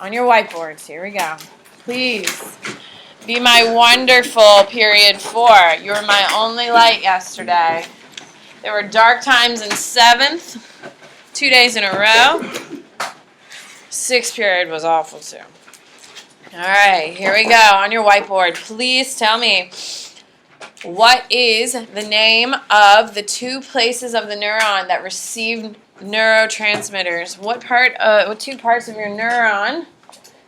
On your whiteboards, here we go. Please be my wonderful period 4. You were my only light yesterday. There were dark times in 7th, 2 days in a row. 6th period was awful too. All right, here we go. On your whiteboard, please tell me, what is the name of the 2 places of the neuron that receive neurotransmitters? What 2 parts of your neuron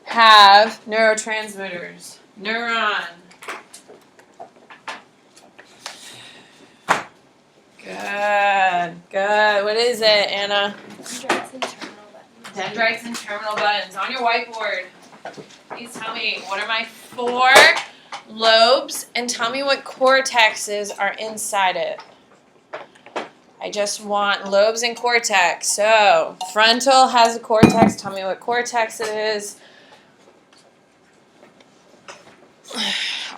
have neurotransmitters? Neuron. Good. What is it, Anna? Dendrites and terminal buttons. On your whiteboard, please tell me, what are my 4 lobes? And tell me what cortexes are inside it. I just want lobes and cortex. So, frontal has a cortex. Tell me what cortex it is.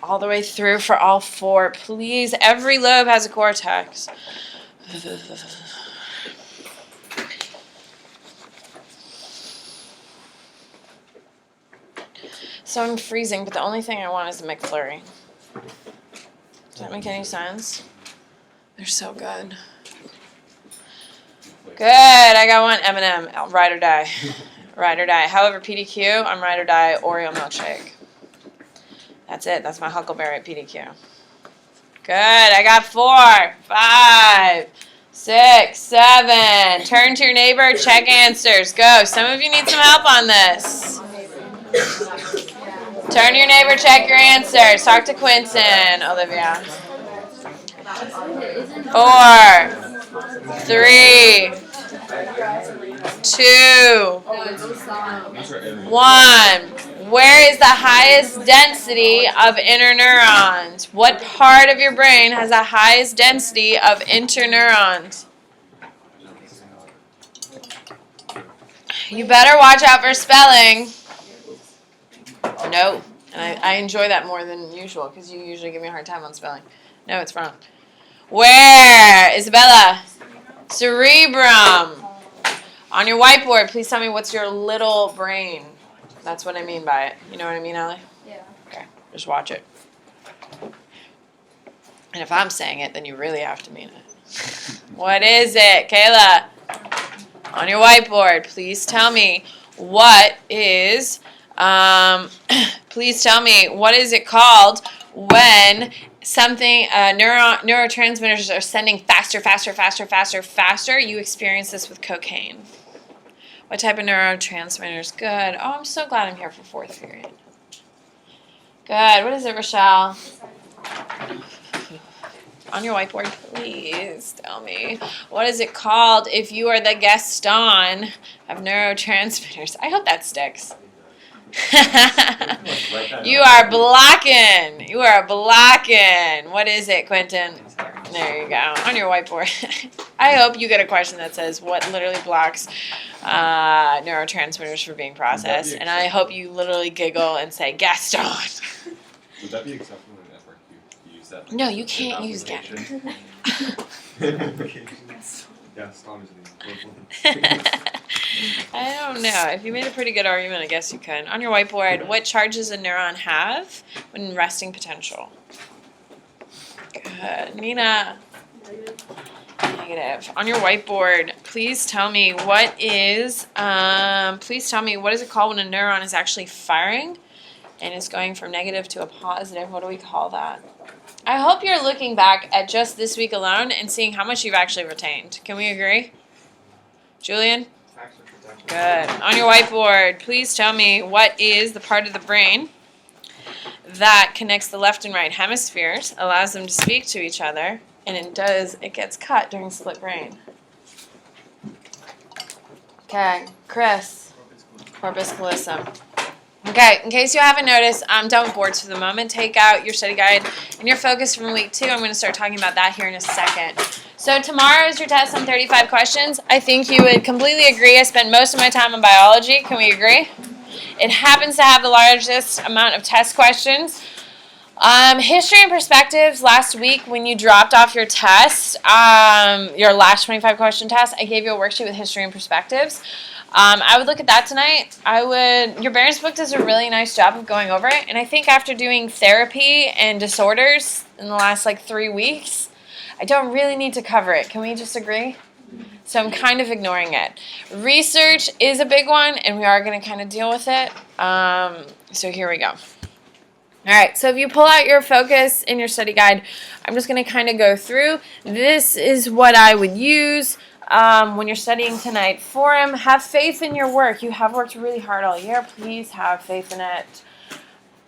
All the way through for all 4. Please, every lobe has a cortex. So I'm freezing, but the only thing I want is a McFlurry. Does that make any sense? They're so good. Good, I got one M&M, ride or die. Ride or die. However, PDQ, I'm ride or die Oreo milkshake. That's it, that's my Huckleberry at PDQ. Good, I got 4, 5, 6, 7. Turn to your neighbor, check answers. Go, some of you need some help on this. Turn to your neighbor, check your answers. Talk to Quinton, Olivia. 4, 3, 2, 1. Where is the highest density of interneurons? What part of your brain has the highest density of interneurons? You better watch out for spelling. No. And I enjoy that more than usual because you usually give me a hard time on spelling. No, it's wrong. Where? Isabella? Cerebrum. On your whiteboard, please tell me what's your little brain. That's what I mean by it. You know what I mean, Allie? Yeah. Okay, just watch it. And if I'm saying it, then you really have to mean it. What is it? Kayla, on your whiteboard, please tell me what is, please tell me what is it called when something, neurotransmitters are sending faster. You experience this with cocaine. What type of neurotransmitters? Good. Oh, I'm so glad I'm here for 4th period. Good. What is it, Rochelle? On your whiteboard, please tell me. What is it called if you are the Gaston of neurotransmitters? I hope that sticks. You are blocking. What is it, Quentin? There you go. On your whiteboard. I hope you get a question that says what literally blocks neurotransmitters from being processed. And I hope you literally giggle and say, Gaston. Would that be acceptable in FRQ? You use that? No, you can't use Gaston. Gaston is an I don't know. If you made a pretty good argument, I guess you could. On your whiteboard, what charge does a neuron have when resting potential? Good. Nina. Negative. On your whiteboard, please tell me what is it called when a neuron is actually firing and is going from negative to a positive? What do we call that? I hope you're looking back at just this week alone and seeing how much you've actually retained. Can we agree? Julian? Good. On your whiteboard, please tell me what is the part of the brain that connects the left and right hemispheres, allows them to speak to each other, and it gets cut during split brain. Okay, Chris. Corpus callosum. Okay, in case you haven't noticed, I'm done with boards for the moment. Take out your study guide and your focus from week 2. I'm going to start talking about that here in a second. So tomorrow is your test on 35 questions. I think you would completely agree. I spent most of my time on biology. Can we agree? It happens to have the largest amount of test questions. History and perspectives, last week when you dropped off your test, your last 25 question test, I gave you a worksheet with history and perspectives. I would look at that tonight. Your Barron's book does a really nice job of going over it. And I think after doing therapy and disorders in the last 3 weeks, I don't really need to cover it. Can we just agree? So I'm kind of ignoring it. Research is a big one, and we are going to kind of deal with it. So here we go. All right, so if you pull out your focus in your study guide, I'm just going to kind of go through. This is what I would use when you're studying tonight. Forum, have faith in your work. You have worked really hard all year. Please have faith in it.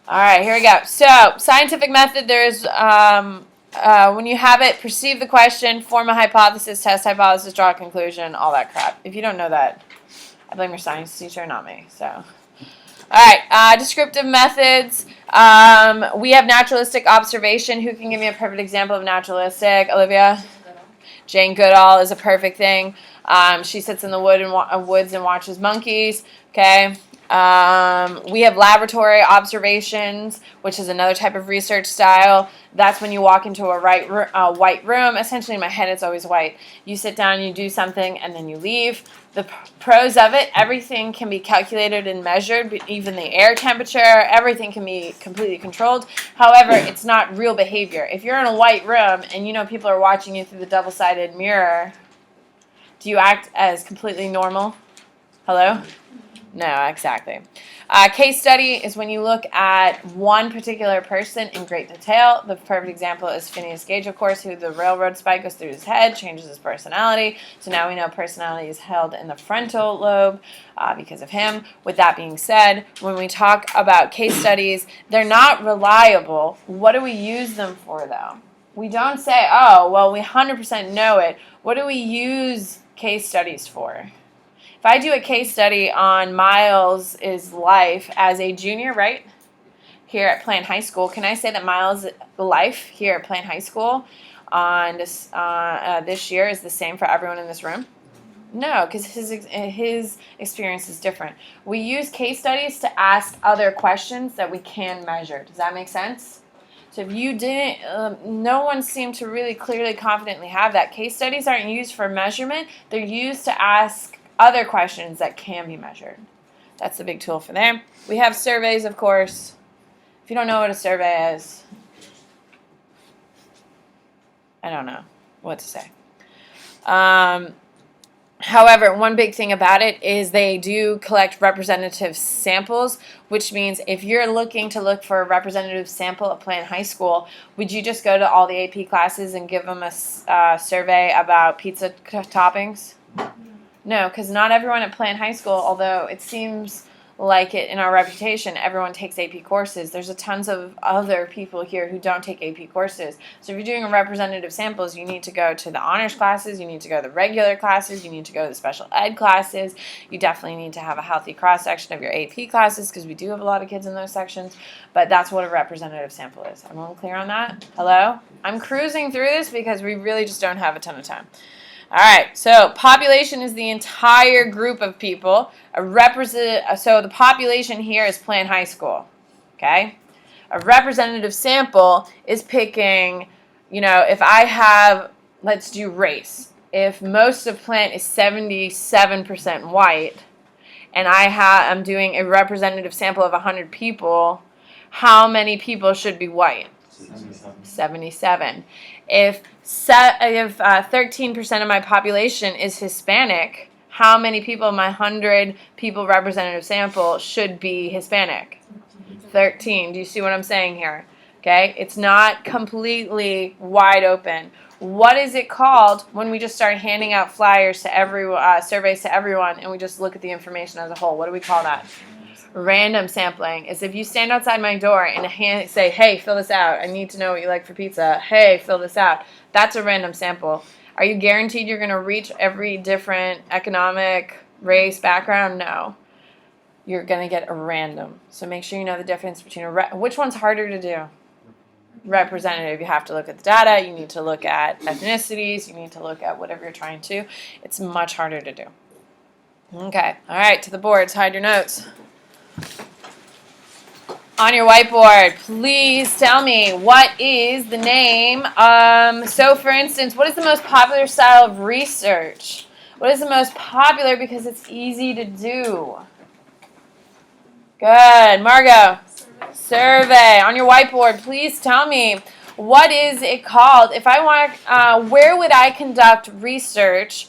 All right, here we go. So scientific method, there's when you have it, perceive the question, form a hypothesis, test hypothesis, draw a conclusion, all that crap. If you don't know that, I blame your science teacher, not me. So. All right, descriptive methods. We have naturalistic observation. Who can give me a perfect example of naturalistic? Olivia? Jane Goodall is a perfect thing. She sits in the woods and watches monkeys. Okay. We have laboratory observations, which is another type of research style. That's when you walk into a white room. Essentially, in my head, it's always white. You sit down, you do something, and then you leave. The pros of it, everything can be calculated and measured, even the air temperature, everything can be completely controlled. However, it's not real behavior. If you're in a white room and you know people are watching you through the double-sided mirror, do you act as completely normal? Hello? No, exactly. Case study is when you look at one particular person in great detail. The perfect example is Phineas Gage, of course, who the railroad spike goes through his head, changes his personality. So now we know personality is held in the frontal lobe because of him. With that being said, when we talk about case studies, they're not reliable. What do we use them for, though? We don't say, oh, well, we 100% know it. What do we use case studies for? If I do a case study on Miles' life as a junior, right, here at Plant High School, can I say that Miles' life here at Plant High School on this year is the same for everyone in this room? No, because his experience is different. We use case studies to ask other questions that we can measure. Does that make sense? So if you didn't, no one seemed to really clearly, confidently have that. Case studies aren't used for measurement. They're used to ask other questions that can be measured. That's the big tool for them. We have surveys, of course. If you don't know what a survey is, I don't know what to say. However, one big thing about it is they do collect representative samples, which means if you're looking to look for a representative sample at Plant High School, would you just go to all the AP classes and give them a survey about pizza toppings? No, because not everyone at Plant High School, although it seems like it in our reputation, everyone takes AP courses. There's tons of other people here who don't take AP courses. So if you're doing a representative samples, you need to go to the honors classes, you need to go to the regular classes, you need to go to the special ed classes. You definitely need to have a healthy cross-section of your AP classes because we do have a lot of kids in those sections. But that's what a representative sample is. Everyone clear on that? Hello? I'm cruising through this because we really just don't have a ton of time. All right, so population is the entire group of people. So the population here is Plant High School, okay? A representative sample is picking, if I have, let's do race. If most of Plant is 77% white, and I'm doing a representative sample of 100 people, how many people should be white? 77. If 13% of my population is Hispanic, how many people in my 100 people representative sample should be Hispanic? 13. Do you see what I'm saying here? Okay, it's not completely wide open. What is it called when we just start handing out flyers to surveys to everyone, and we just look at the information as a whole? What do we call that? Random sampling is if you stand outside my door and say, hey, fill this out. I need to know what you like for pizza. Hey, fill this out. That's a random sample. Are you guaranteed you're going to reach every different economic, race, background? No. You're going to get a random. So make sure you know the difference between which one's harder to do? Representative. You have to look at the data. You need to look at ethnicities. You need to look at whatever you're trying to. It's much harder to do. Okay. All right. To the boards. Hide your notes. On your whiteboard, please tell me what is the name. So, for instance, what is the most popular style of research? What is the most popular because it's easy to do? Good. Margot. Survey. On your whiteboard, please tell me, what is it called? If I want, where would I conduct research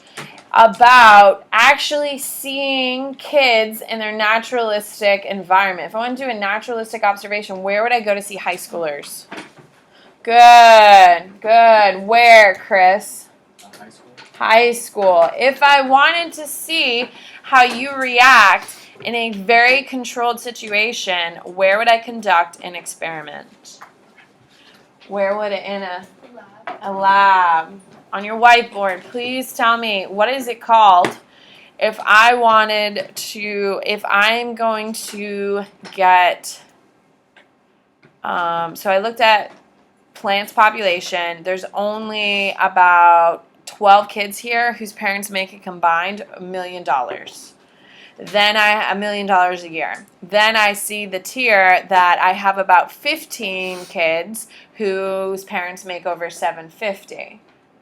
about actually seeing kids in their naturalistic environment? If I want to do a naturalistic observation, where would I go to see high schoolers? Good, good. Where, Chris? High school. High school. If I wanted to see how you react in a very controlled situation, where would I conduct an experiment? Where would it, in a lab? On your whiteboard, please tell me, what is it called if I wanted to, if I'm going to get, so I looked at plants population. There's only about 12 kids here whose parents make a combined $1 million. Then $1 million a year. Then I see the tier that I have about 15 kids whose parents make over $750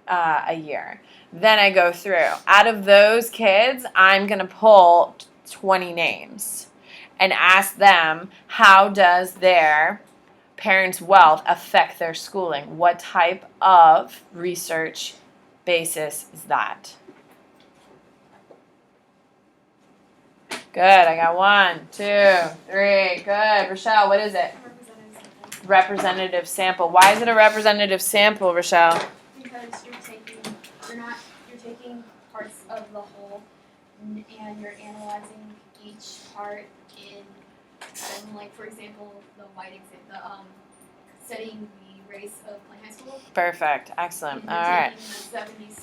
a year. Then I go through. Out of those kids, I'm going to pull 20 names and ask them, how does their parents' wealth affect their schooling? What type of research basis is that? Good. I got 1, 2, 3. Good. Rochelle, what is it? Representative sample. Why is it a representative sample, Rochelle? Because you're taking parts of the whole and you're analyzing each part in, like for example, studying the race of Plain High School. Perfect. Excellent. And All you're right. taking the 77%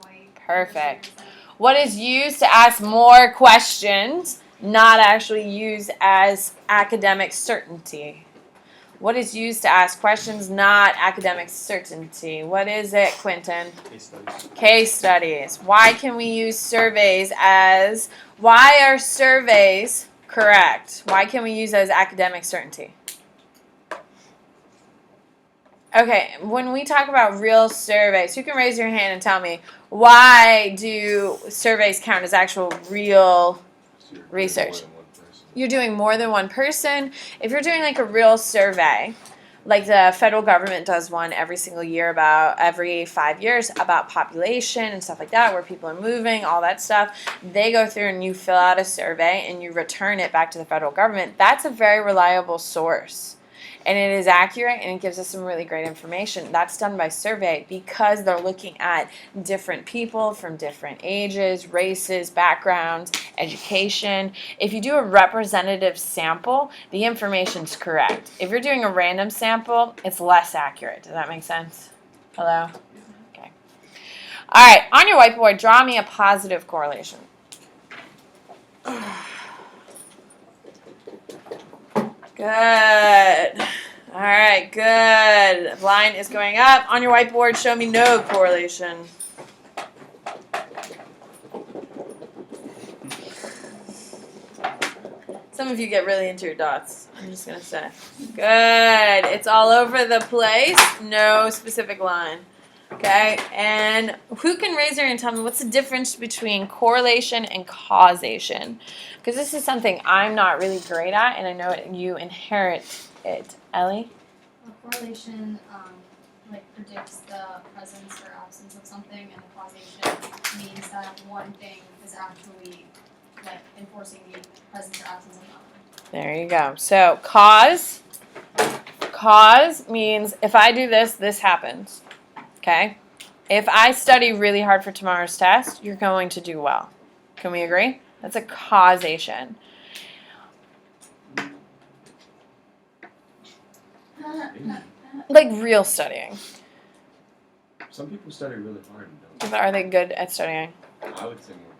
white. Perfect. What is used to ask more questions, not actually used as academic certainty? What is used to ask questions, not academic certainty? What is it, Quentin? Case studies. Case studies. Why can we use surveys as, why are surveys correct? Why can we use as academic certainty? Okay, when we talk about real surveys, who can raise your hand and tell me, why do surveys count as actual real So you're doing research? more than one person. You're doing more than one person. If you're doing like a real survey, like the federal government does one every single year about every 5 years about population and stuff like that, where people are moving, all that stuff. They go through and you fill out a survey and you return it back to the federal government. That's a very reliable source. And it is accurate and it gives us some really great information. That's done by survey because they're looking at different people from different ages, races, backgrounds, education. If you do a representative sample, the information's correct. If you're doing a random sample, it's less accurate. Does that make sense? Hello? Okay. All right, on your whiteboard, draw me a positive correlation. Good. All right, good. Line is going up. On your whiteboard, show me no correlation. Some of you get really into your dots, I'm just going to say. Good. It's all over the place. No specific line. Okay, and who can raise their hand and tell me what's the difference between correlation and causation? Because this is something I'm not really great at, and I know you inherit it. Ellie? Well, correlation predicts the presence or absence of something, and the causation means that one thing is actually enforcing the presence or absence of another. There you go. So cause means if I do this, this happens. Okay? If I study really hard for tomorrow's test, you're going to do well. Can we agree? That's a causation. Like real studying. Some people study really hard and don't. Are they good at studying? I would say more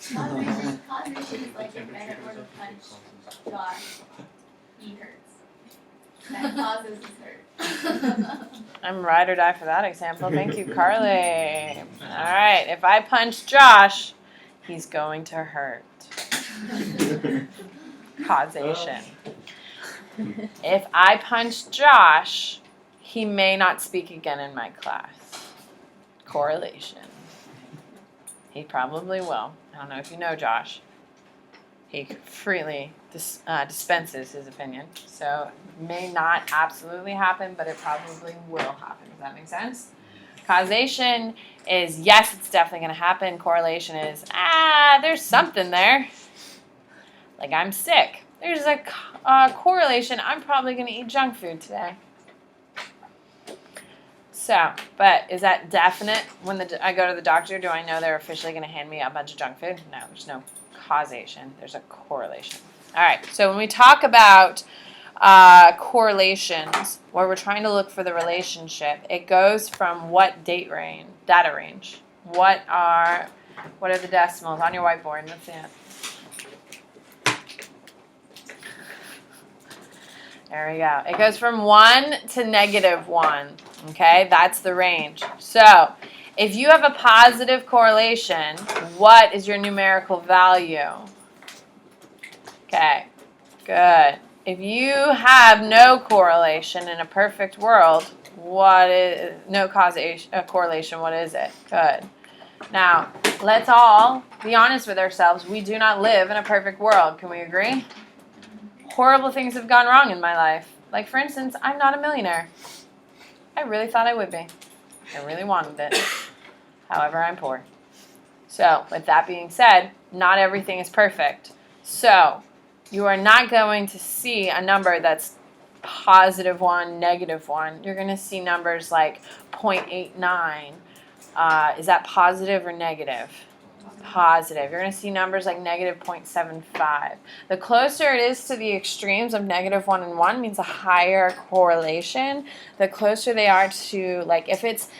correlation. Causation is like if I were to punch Josh, he hurts. That causes his hurt. I'm ride or die for that example. Thank you, Carly. All right. If I punch Josh, he's going to hurt. Causation. If I punch Josh, he may not speak again in my class. correlation. He probably will. I don't know if you know Josh. He freely dispenses his opinion. So it may not absolutely happen, but it probably will happen. Does that make sense? Causation is, yes, it's definitely going to happen. Correlation is, there's something there. Like I'm sick. There's a correlation. I'm probably going to eat junk food today. So, but is that definite? When I go to the doctor, do I know they're officially going to hand me a bunch of junk food? No, there's no causation. There's a correlation. All right, so when we talk about correlations, where we're trying to look for the relationship, it goes from what data range? What are the decimals on your whiteboard? Let's see it. There we go. It goes from 1 to -1. Okay, that's the range. So if you have a positive correlation, what is your numerical value? Okay, good. If you have no correlation in a perfect world, what is no causation, correlation? What is it? Good. Now, let's all be honest with ourselves. We do not live in a perfect world. Can we agree? Horrible things have gone wrong in my life. Like, for instance, I'm not a millionaire. I really thought I would be. I really wanted it. However, I'm poor. So, with that being said, not everything is perfect. So, you are not going to see a number that's +1, -1. You're going to see numbers like 0.89. Is that positive or negative? Positive. You're going to see numbers like -0.75. The closer it is to the extremes of -1 and 1 means a higher correlation. The closer they are to, like, if it's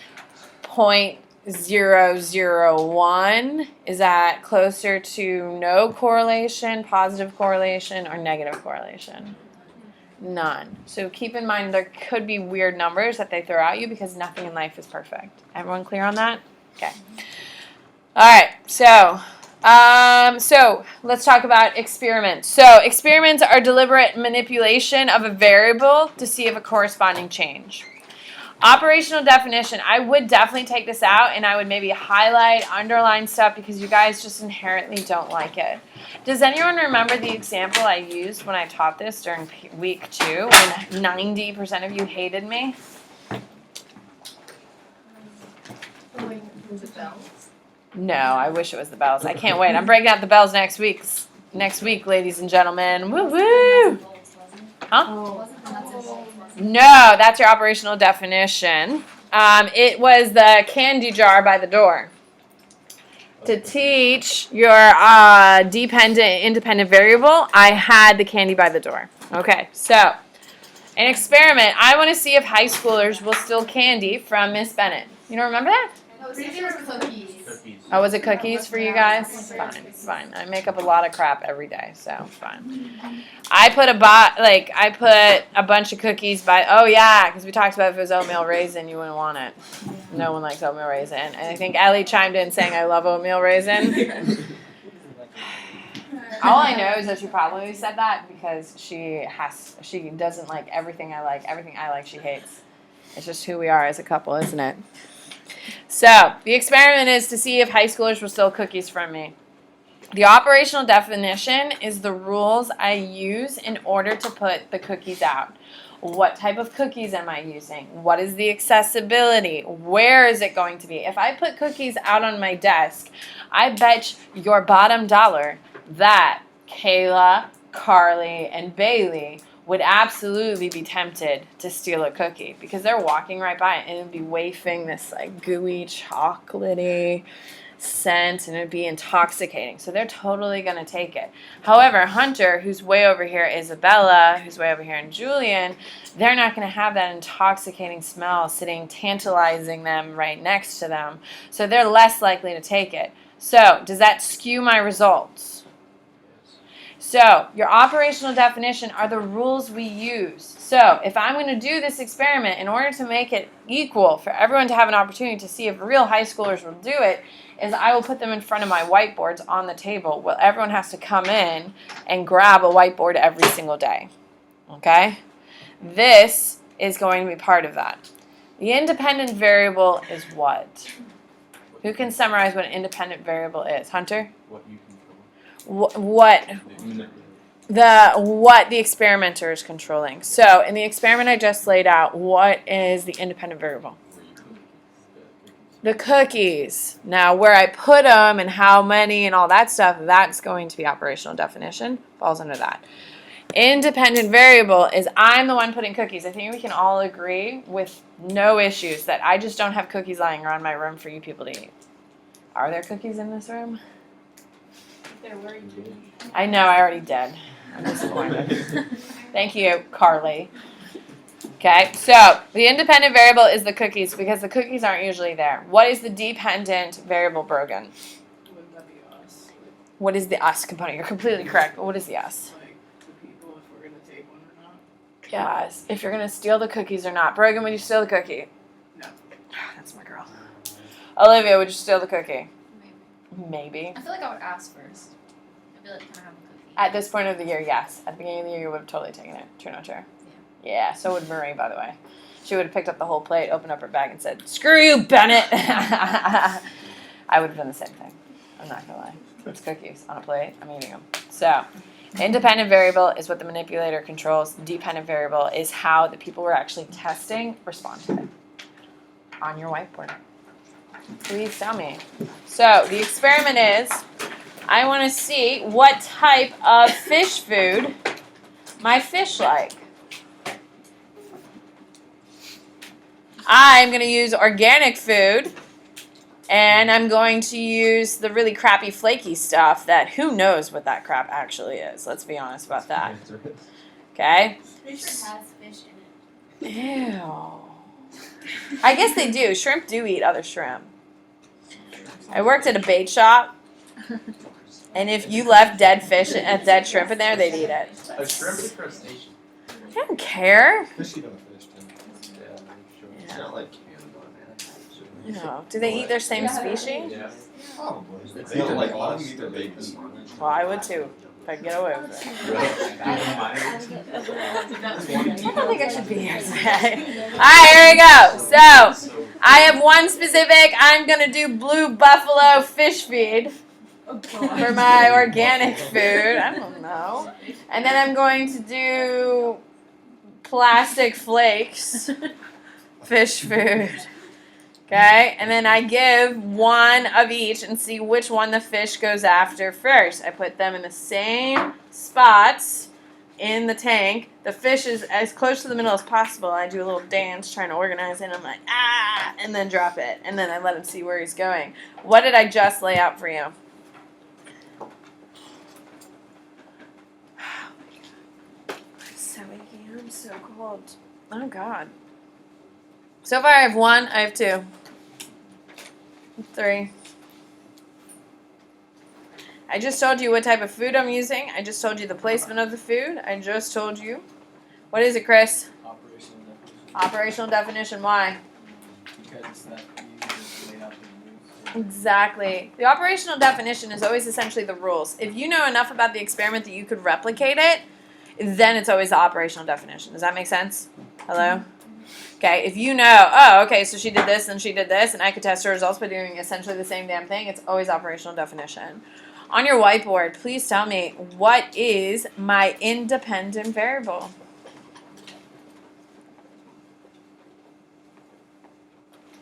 0.001, is that closer to no correlation, positive correlation, or negative correlation? None. So keep in mind there could be weird numbers that they throw at you because nothing in life is perfect. Everyone clear on that? Okay. All right, so let's talk about experiments. So experiments are deliberate manipulation of a variable to see if a corresponding change. Operational definition, I would definitely take this out and I would maybe highlight, underline stuff because you guys just inherently don't like it. Does anyone remember the example I used when I taught this during week 2 when 90% of you hated me? Was it bells? No, I wish it was the bells. I can't wait. I'm breaking out the bells next week, ladies and gentlemen. Woo woo! Huh? No, that's your operational definition. It was the candy jar by the door. To teach your dependent, independent variable, I had the candy by the door. Okay, so an experiment. I want to see if high schoolers will steal candy from Miss Bennett. You don't remember that? No, it was cookies. Oh, was it cookies for you guys? Fine. I make up a lot of crap every day, so fine. I put a bunch of cookies by. Oh yeah, because we talked about if it was oatmeal raisin, you wouldn't want it. No one likes oatmeal raisin, and I think Ellie chimed in saying I love oatmeal raisin. All I know is that she probably said that because she doesn't like everything I like. Everything I like, she hates. It's just who we are as a couple, isn't it? So, the experiment is to see if high schoolers will steal cookies from me. The operational definition is the rules I use in order to put the cookies out. What type of cookies am I using? What is the accessibility? Where is it going to be? If I put cookies out on my desk, I bet your bottom dollar that Kayla, Carly, and Bailey would absolutely be tempted to steal a cookie because they're walking right by it and it would be wafting this like gooey, chocolatey scent and it would be intoxicating. So they're totally going to take it. However, Hunter, who's way over here, Isabella, who's way over here, and Julian, they're not going to have that intoxicating smell sitting tantalizing them right next to them. So they're less likely to take it. So does that skew my results? So your operational definition are the rules we use. So if I'm going to do this experiment, in order to make it equal for everyone to have an opportunity to see if real high schoolers will do it, is I will put them in front of my whiteboards on the table. Well, everyone has to come in and grab a whiteboard every single day. Okay? This is going to be part of that. The independent variable is what? Who can summarize what an independent variable is? Hunter? What you control. What The what the experimenter is controlling. So in the experiment I just laid out, what is the independent variable? where you cook The cookies. Now where I put them and how many and all that stuff, that's going to be operational definition. Falls under that. Independent variable is I'm the one putting cookies. I think we can all agree with no issues that I just don't have cookies lying around my room for you people to eat. Are there cookies in this room? There were you. I know, I already did. I'm disappointed. Thank you, Carly. Okay, so the independent variable is the cookies because the cookies aren't usually there. What is the dependent variable, Brogan? Wouldn't that be us? What is the us component? You're completely correct, but what is the us? Like the people, if we're gonna take one or not? Yes, if you're going to steal the cookies or not. Brogan, would you steal the cookie? No. That's my girl. Olivia, would you steal the cookie? Maybe. Maybe. I feel like I would ask first. I feel like can I have a cookie? At this point of the year, yes. At the beginning of the year, you would have totally taken it. True, not true? Yeah, so would Marie, by the way. She would have picked up the whole plate, opened up her bag, and said, "Screw you, Bennett!" I would have done the same thing. I'm not going to lie. It's cookies on a plate. I'm eating them. So, independent variable is what the manipulator controls. Dependent variable is how the people we're actually testing respond to it. On your whiteboard. Please tell me. So, the experiment is, I want to see what type of fish food my fish like. I'm going to use organic food, and I'm going to use the really crappy flaky stuff that who knows what that crap actually is. Let's be honest about that. Okay? Pretty sure it has fish in it. Ew. I guess they do. Shrimp do eat other shrimp. I worked at a bait shop, and if you left dead fish and dead shrimp in there, they'd eat it. A shrimp is crustacean. I don't care. Fish eat other fish too. Yeah. not like No. Do they eat their same species? Yeah. Probably. They don't like all of them eat their bacon. Well, I would too, if I could get away with it. I don't think I should be here today. Alright, here we go. So, I have one specific, I'm going to do Blue Buffalo fish feed for my organic food. I don't know. And then I'm going to do Plastic Flakes fish food. Okay, and then I give one of each and see which one the fish goes after first. I put them in the same spots in the tank. The fish is as close to the middle as possible. I do a little dance trying to organize it. And I'm like, ah, and then drop it. And then I let him see where he's going. What did I just lay out for you? I'm so achy. I'm so cold. Oh, God. So far I have one, I have two. 3. I just told you what type of food I'm using. I just told you the placement of the food. I just told you. What is it, Chris? Operational definition. Operational definition, why? Because it's that you just laid out the rules. Exactly. The operational definition is always essentially the rules. If you know enough about the experiment that you could replicate it, then it's always the operational definition. Does that make sense? Hello? Okay, if you know, oh, okay, so she did this and she did this, and I could test her results by doing essentially the same damn thing, it's always operational definition. On your whiteboard, please tell me, what is my independent variable?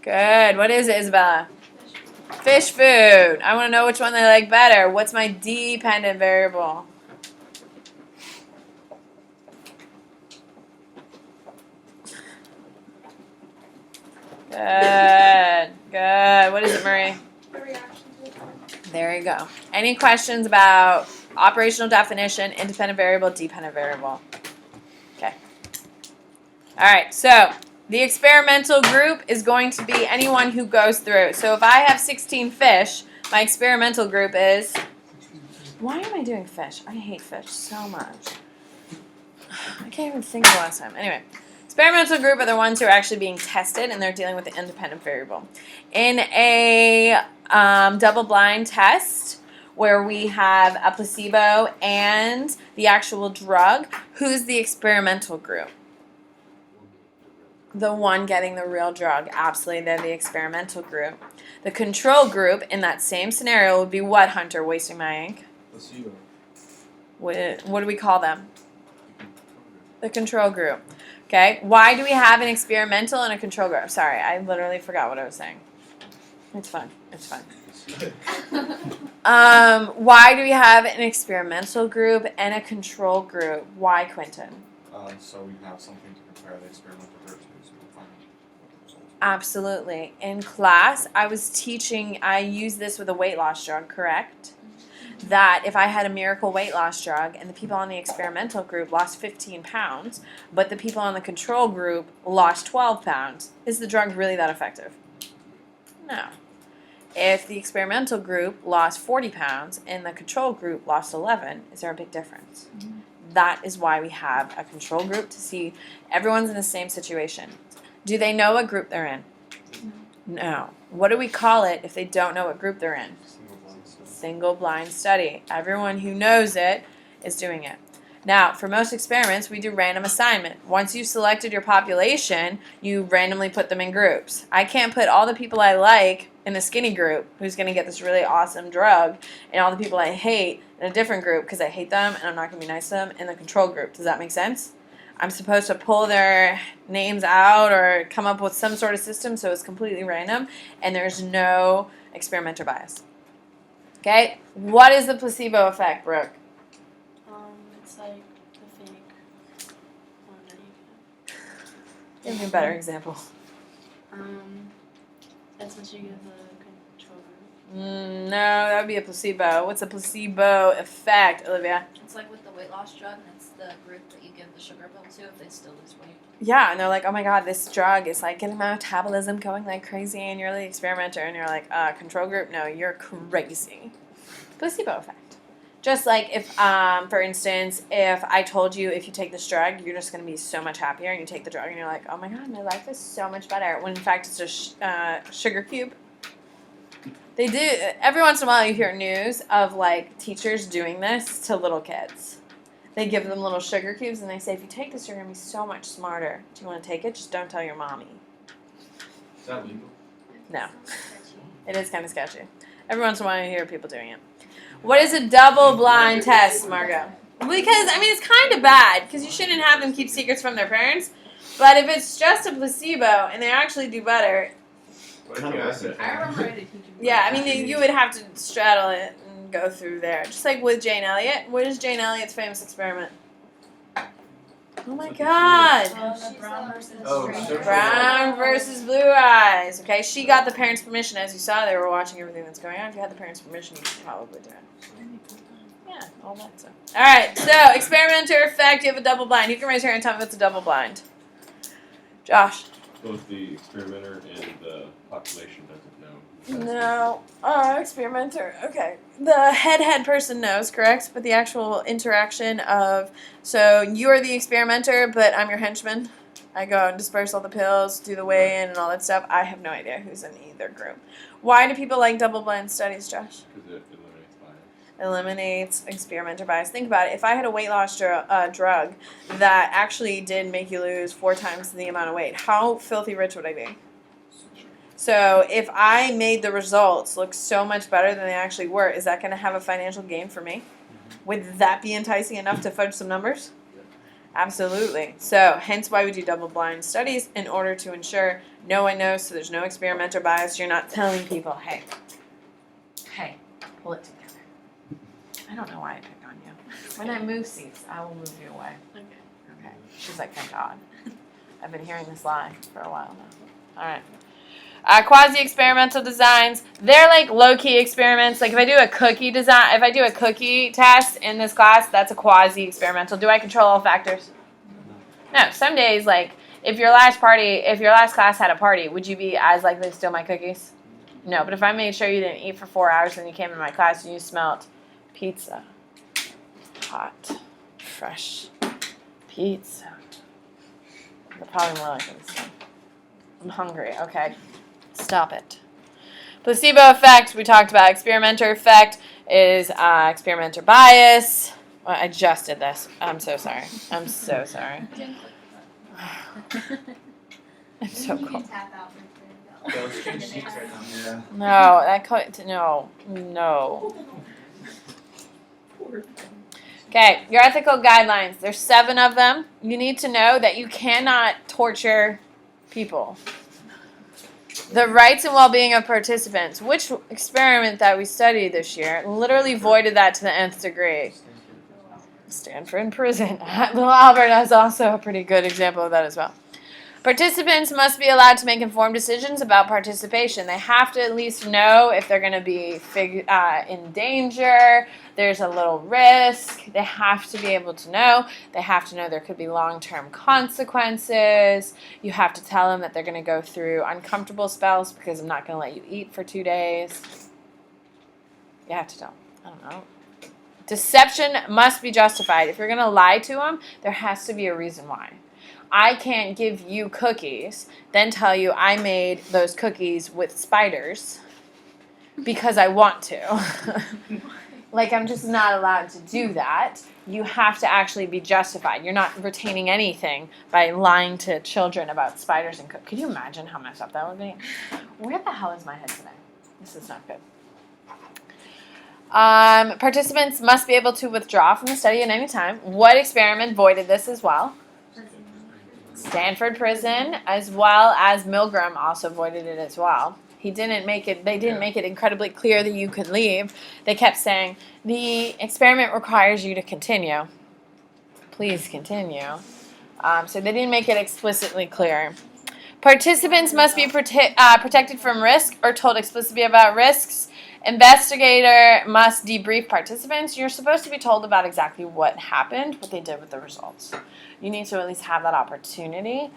Good. What is it, Isabella? Fish food. I want to know which one they like better. What's my dependent variable? Good. Good. What is it, Marie? The reaction to it. There you go. Any questions about operational definition, independent variable, dependent variable? Okay. All right. So the experimental group is going to be anyone who goes through. So if I have 16 fish, my experimental group is... Why am I doing fish? I hate fish so much. I can't even think of the last time. Anyway. Experimental group are the ones who are actually being tested, and they're dealing with the independent variable. In a double-blind test where we have a placebo and the actual drug, who's the experimental group? the one getting the real drug. Absolutely, they're the experimental group. The control group in that same scenario would be what, Hunter? Wasting my ink. Placebo. What do we call them? The control group. Okay. Why do we have an experimental and a control group? Sorry, I literally forgot what I was saying. It's fine. It's fine. Why do we have an experimental group and a control group? Why, Quentin? So we have something to compare the experimental group to, so we'll find what the results are. Absolutely. In class, I used this with a weight loss drug, correct? That if I had a miracle weight loss drug and the people on the experimental group lost 15 pounds, but the people on the control group lost 12 pounds, is the drug really that effective? No. If the experimental group lost 40 pounds and the control group lost 11, is there a big difference? That is why we have a control group, to see everyone's in the same situation. Do they know what group they're in? No. What do we call it if they don't know what group they're in? Single blind study. Single blind study. Everyone who knows it is doing it. Now, for most experiments, we do random assignment. Once you've selected your population, you randomly put them in groups. I can't put all the people I like in the skinny group, who's going to get this really awesome drug, and all the people I hate in a different group because I hate them and I'm not going to be nice to them in the control group. Does that make sense? I'm supposed to pull their names out or come up with some sort of system so it's completely random and there's no experimenter bias. Okay? What is the placebo effect, Brooke? It's like the fake one that you Give me a better example. get. That's what you give the control group. No, that would be a placebo. What's a placebo effect, Olivia? It's like with the weight loss drug, and it's the group that you give the sugar pill to if they still lose weight. Yeah, and they're like, oh my god, this drug is like getting my metabolism going like crazy, and you're the experimenter, and you're like, control group? No, you're crazy. Placebo effect. Just like if, for instance, if I told you if you take this drug, you're just going to be so much happier, and you take the drug, and you're like, oh my god, my life is so much better, when in fact it's just sugar cube. They do, every once in a while you hear news of like teachers doing this to little kids. They give them little sugar cubes and they say, if you take this, you're going to be so much smarter. Do you want to take it? Just don't tell your mommy. Is that legal? No. It is kind of sketchy. Every once in a while you hear people doing it. What is a double-blind test, Margot? Because, I mean, it's kind of bad because you shouldn't have them keep secrets from their parents. But if it's just a placebo and they actually do better, What if you ask it? I remember I had a teacher. yeah, I mean, you would have to straddle it and go through there. Just like with Jane Elliott. What is Jane Elliott's famous experiment? Oh my god. The brown versus Oh, green. so- Brown versus blue eyes. Okay, she got the parents' permission. As you saw, they were watching everything that's going on. If you had the parents' permission, you could probably do it. Yeah, all that stuff. All right, so experimenter effect. You have a double blind. You can raise your hand and tell me what's a double blind. Josh. Both the experimenter and the population doesn't know. No, experimenter. Okay, the head person knows, correct? But the actual interaction of, so you are the experimenter, but I'm your henchman. I go and disperse all the pills, do the weigh-in and all that stuff. I have no idea who's in either group. Why do people like double-blind studies, Josh? Because it eliminates bias. Eliminates experimenter bias. Think about it. If I had a weight loss drug that actually did make you lose 4 times the amount of weight, how filthy rich would I be? So if I made the results look so much better than they actually were, is that going to have a financial gain for me? Would that be enticing enough to fudge some numbers? Absolutely. So hence why we do double-blind studies, in order to ensure no one knows, so there's no experimenter bias. You're not telling people, hey, pull it together. I don't know why I picked on you. When I move seats, I will move you away. Okay. She's like, thank God. I've been hearing this lie for a while now. All right. Quasi-experimental designs, they're like low-key experiments. Like if I do a cookie test in this class, that's a quasi-experimental. Do I control all factors? No. Some days, like if your last class had a party, would you be as likely to steal my cookies? No. But if I made sure you didn't eat for 4 hours and you came in my class and you smelled pizza, hot, fresh pizza, you're probably more likely to steal. I'm hungry. Okay. Stop it. Placebo effect, we talked about. Experimenter effect is experimenter bias. Well, I just did this. I'm so sorry. I'm so sorry. It's so You cold. can tap out for Yeah, let's change seats right now. Yeah. No, that no. Okay, your ethical guidelines. There's 7 of them. You need to know that you cannot torture people. The rights and well-being of participants. Which experiment that we studied this year literally voided that to the nth degree? Stanford Prison. Little Albert is also a pretty good example of that as well. Participants must be allowed to make informed decisions about participation. They have to at least know if they're going to be in danger, there's a little risk. They have to be able to know. They have to know there could be long-term consequences. You have to tell them that they're going to go through uncomfortable spells because I'm not going to let you eat for 2 days. You have to tell them. I don't know. Deception must be justified. If you're going to lie to them, there has to be a reason why. I can't give you cookies, then tell you I made those cookies with spiders because I want to. Like, I'm just not allowed to do that. You have to actually be justified. You're not retaining anything by lying to children about spiders and cookies. Could you imagine how messed up that would be? Where the hell is my head today? This is not good. Participants must be able to withdraw from the study at any time. What experiment voided this as well? Stanford Prison, as well as Milgram also voided it as well. They didn't make it incredibly clear that you could leave. They kept saying, the experiment requires you to continue. Please continue. So they didn't make it explicitly clear. Participants must be protected from risk or told explicitly about risks. Investigator must debrief participants. You're supposed to be told about exactly what happened, what they did with the results. You need to at least have that opportunity.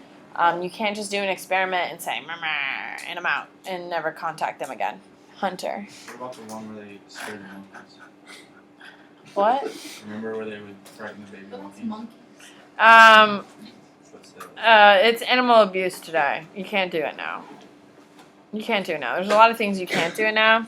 You can't just do an experiment and say, and I'm out, and never contact them again. Hunter. What about the one where they scared the monkeys? What? Remember where they would frighten the baby But that's monkey? monkeys. What's that? It's animal abuse today. You can't do it now. You can't do it now. There's a lot of things you can't do it now.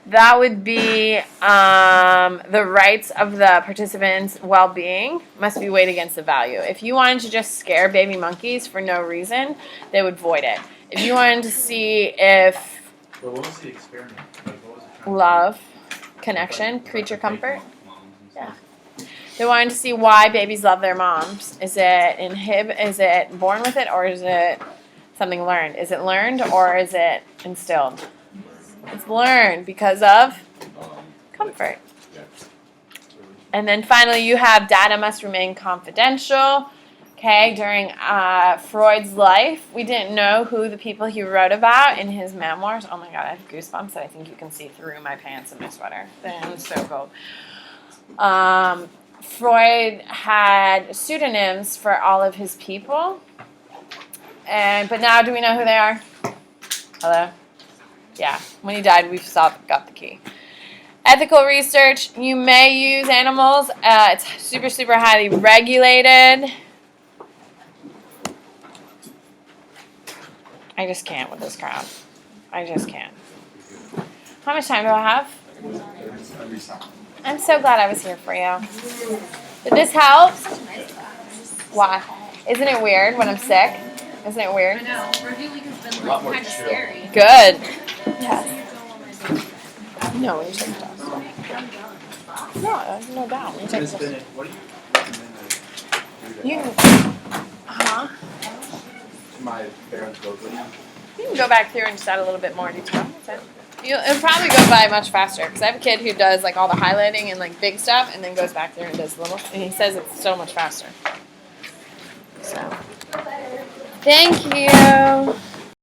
That would be the rights of the participants' well-being must be weighed against the value. If you wanted to just scare baby monkeys for no reason, they would void it. If you wanted to see if But what was the experiment? Like, what was it trying to do? love, connection, Like, creature fake comfort, moms and stuff. they wanted to see why babies love their moms. Is it born with it, or is it something learned? Is it learned, or is it instilled? It's learned because of comfort. Yeah. And then finally, you have data must remain confidential. Okay, during Freud's life, we didn't know who the people he wrote about in his memoirs. Oh my God, I have goosebumps that I think you can see through my pants and my sweater. It's so cold. Freud had pseudonyms for all of his people. But now, do we know who they are? Hello? Yeah, when he died, we got the key. Ethical research, you may use animals. It's super, super highly regulated. I just can't with this crowd. I just can't. How much time do I have? Every summer. I'm so glad I was here for you. Did this help? Such a nice class. Why? Isn't it weird when I'm sick? Isn't it I weird? know. Review week has been A lot like more kind of chill. scary. Good. Yes. No, when you take the test. No doubt. When you take the It's test. been, what do you recommend I do You that? can, My parents both live. you can go back through and just add a little bit more detail. That's it. It'll probably go by much faster because I have a kid who does like all the highlighting and like big stuff, and then goes back there and does little. And he says it's so much faster. So, thank you.